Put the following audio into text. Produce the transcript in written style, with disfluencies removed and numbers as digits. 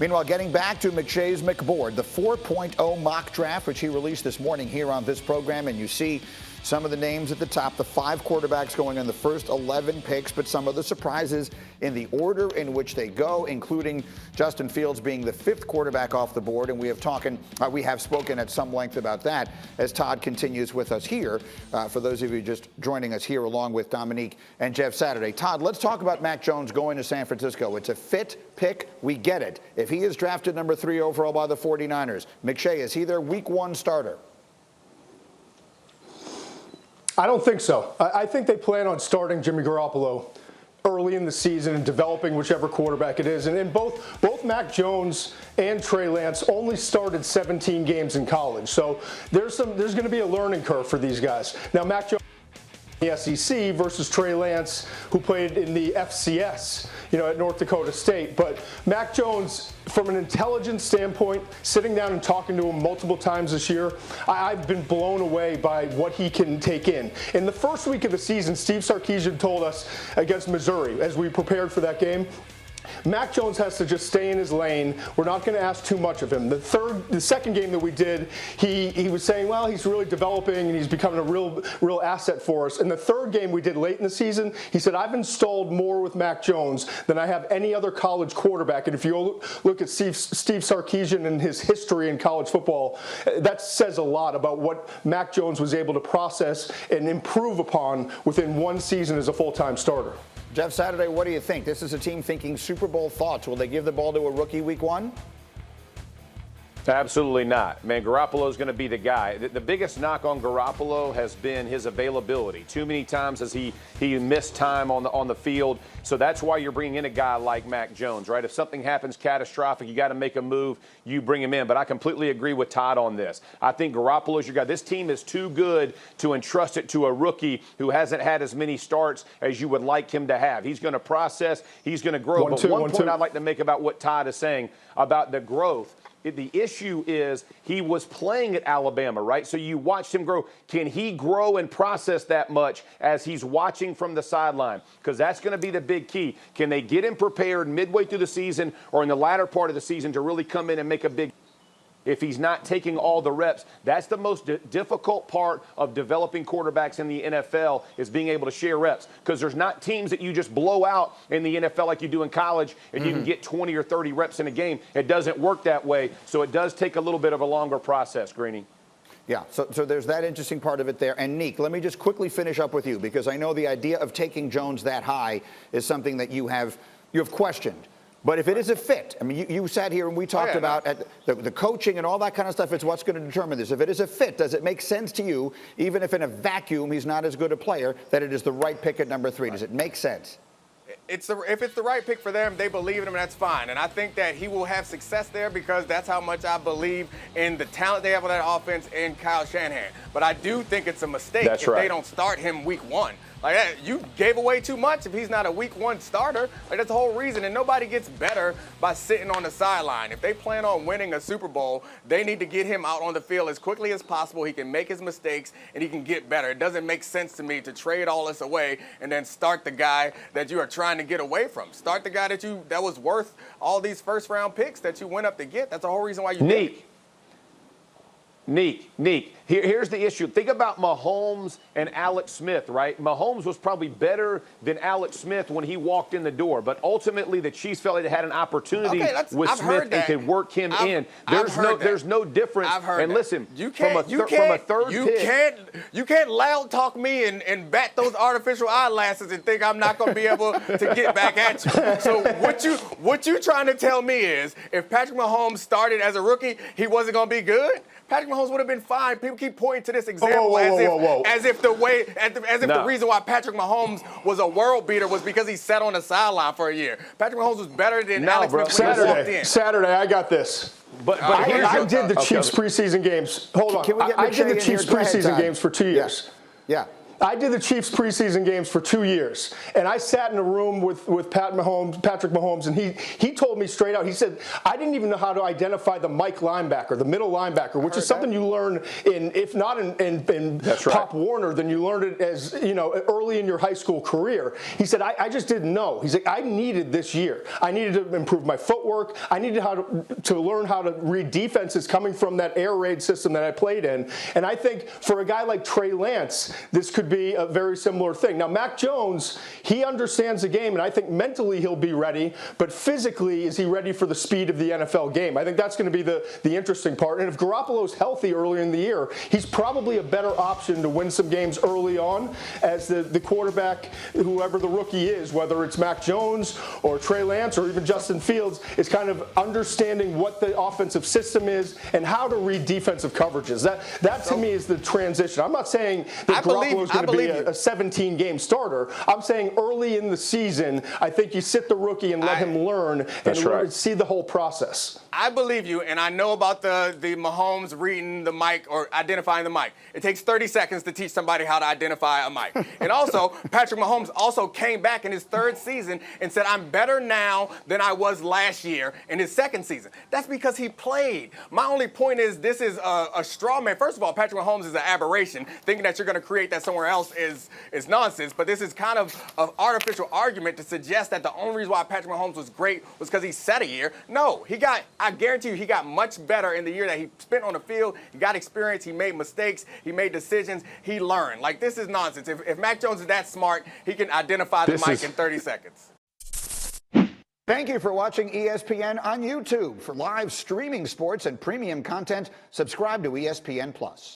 Meanwhile, getting back to McShay's McBoard, the 4.0 mock draft, which he released this morning here on this program, and you see some of the names at the top, the 5 quarterbacks going on the first 11 picks, but some of the surprises in the order in which they go, including Justin Fields being the 5th quarterback off the board, and we have spoken at some length about that as Todd continues with us here. For those of you just joining us here along with Dominique and Jeff Saturday. Todd, let's talk about Mac Jones going to San Francisco. It's a fit pick. We get it. If he is drafted number 3 overall by the 49ers, McShay, is he their week 1 starter? I don't think so. I think they plan on starting Jimmy Garoppolo early in the season and developing whichever quarterback it is. And both Mac Jones and Trey Lance only started 17 games in college. So there's going to be a learning curve for these guys. Now, Mac Jones in the SEC versus Trey Lance, who played in the FCS, at North Dakota State. But Mac Jones, from an intelligence standpoint, sitting down and talking to him multiple times this year, I've been blown away by what he can take in. In the first week of the season, Steve Sarkisian told us against Missouri, as we prepared for that game, Mac Jones has to just stay in his lane. We're not going to ask too much of him. The second game that we did, he was saying, well, he's really developing and he's becoming a real asset for us. And the third game we did late in the season, he said, I've installed more with Mac Jones than I have any other college quarterback. And if you look at Steve Sarkisian and his history in college football, that says a lot about what Mac Jones was able to process and improve upon within one season as a full-time starter. Jeff Saturday, what do you think? This is a team thinking Super Bowl thoughts. Will they give the ball to a rookie week 1? Absolutely not. Man, Garoppolo is going to be the guy. The biggest knock on Garoppolo has been his availability. Too many times has he missed time on the field. So that's why you're bringing in a guy like Mac Jones, right? If something happens catastrophic, you got to make a move, you bring him in. But I completely agree with Todd on this. I think Garoppolo is your guy. This team is too good to entrust it to a rookie who hasn't had as many starts as you would like him to have. He's going to process. He's going to grow. But one point I'd like to make about what Todd is saying about the growth. The issue is he was playing at Alabama, right? So you watched him grow. Can he grow and process that much as he's watching from the sideline? Because that's going to be the big key. Can they get him prepared midway through the season or in the latter part of the season to really come in and make a big if he's not taking all the reps? That's the most difficult part of developing quarterbacks in the NFL is being able to share reps, because there's not teams that you just blow out in the NFL like you do in college and you can get 20 or 30 reps in a game. It doesn't work that way, so it does take a little bit of a longer process, Greeny. Yeah, so there's that interesting part of it there. And, Neek, let me just quickly finish up with you, because I know the idea of taking Jones that high is something that you have questioned. But if it is a fit, I mean, you sat here and we talked about the coaching and all that kind of stuff. It's what's going to determine this. If it is a fit, does it make sense to you, even if in a vacuum he's not as good a player, that it is the right pick at number 3? Does it make sense? If it's the right pick for them, they believe in him, that's fine. And I think that he will have success there because that's how much I believe in the talent they have on that offense and Kyle Shanahan. But I do think it's a mistake if they don't start him week 1. Like, you gave away too much if he's not a week 1 starter. Like, that's the whole reason. And nobody gets better by sitting on the sideline. If they plan on winning a Super Bowl, they need to get him out on the field as quickly as possible. He can make his mistakes and he can get better. It doesn't make sense to me to trade all this away and then start the guy that you are trying to get away from. Start the guy that was worth all these first-round picks that you went up to get. That's the whole reason why you did it. Neek. Here's the issue. Think about Mahomes and Alex Smith, right? Mahomes was probably better than Alex Smith when he walked in the door, but ultimately the Chiefs felt like they had an opportunity with Smith and could work him in. There's no difference. And listen, from a third pick, you can't loud talk me and bat those artificial eyelashes and think I'm not going to be able to get back at you. So what you trying to tell me is if Patrick Mahomes started as a rookie, he wasn't going to be good? Patrick Mahomes would have been fine. People keep pointing to this example as if the reason why Patrick Mahomes was a world beater was because he sat on the sideline for a year. Patrick Mahomes was better than Alex Smith when he walked in. Saturday, I got this. But I did the Chiefs preseason games. Hold on. I did the Chiefs preseason games for 2 years. Yeah. I did the Chiefs preseason games for 2 years, and I sat in a room with Patrick Mahomes, and he told me straight out, he said, I didn't even know how to identify the Mike linebacker, the middle linebacker, which is something you learn if not in Pop Warner, then you learned it as, early in your high school career. He said, I just didn't know. He's like, I needed this year. I needed to improve my footwork. I needed to learn how to read defenses coming from that air raid system that I played in. And I think for a guy like Trey Lance, this could be a very similar thing. Now, Mac Jones, he understands the game, and I think mentally he'll be ready, but physically, is he ready for the speed of the NFL game? I think that's going to be the interesting part. And if Garoppolo's healthy early in the year, he's probably a better option to win some games early on as the quarterback, whoever the rookie is, whether it's Mac Jones or Trey Lance or even Justin Fields, is kind of understanding what the offensive system is and how to read defensive coverages. That to me is the transition. I'm not saying that Garoppolo is going to be a 17-game starter. I'm saying early in the season, I think you sit the rookie and let him learn and see the whole process. I believe you, and I know about the Mahomes reading the mic or identifying the mic. It takes 30 seconds to teach somebody how to identify a mic. And also, Patrick Mahomes also came back in his third season and said, I'm better now than I was last year in his second season. That's because he played. My only point is this is a straw man. First of all, Patrick Mahomes is an aberration. Thinking that you're going to create that somewhere else is nonsense. But this is kind of an artificial argument to suggest that the only reason why Patrick Mahomes was great was because he sat a year. No, I guarantee you he got much better in the year that he spent on the field. He got experience. He made mistakes. He made decisions. He learned. Like, this is nonsense. If Mac Jones is that smart, he can identify the mic in 30 seconds. Thank you for watching ESPN on YouTube. For live streaming sports and premium content, subscribe to ESPN+.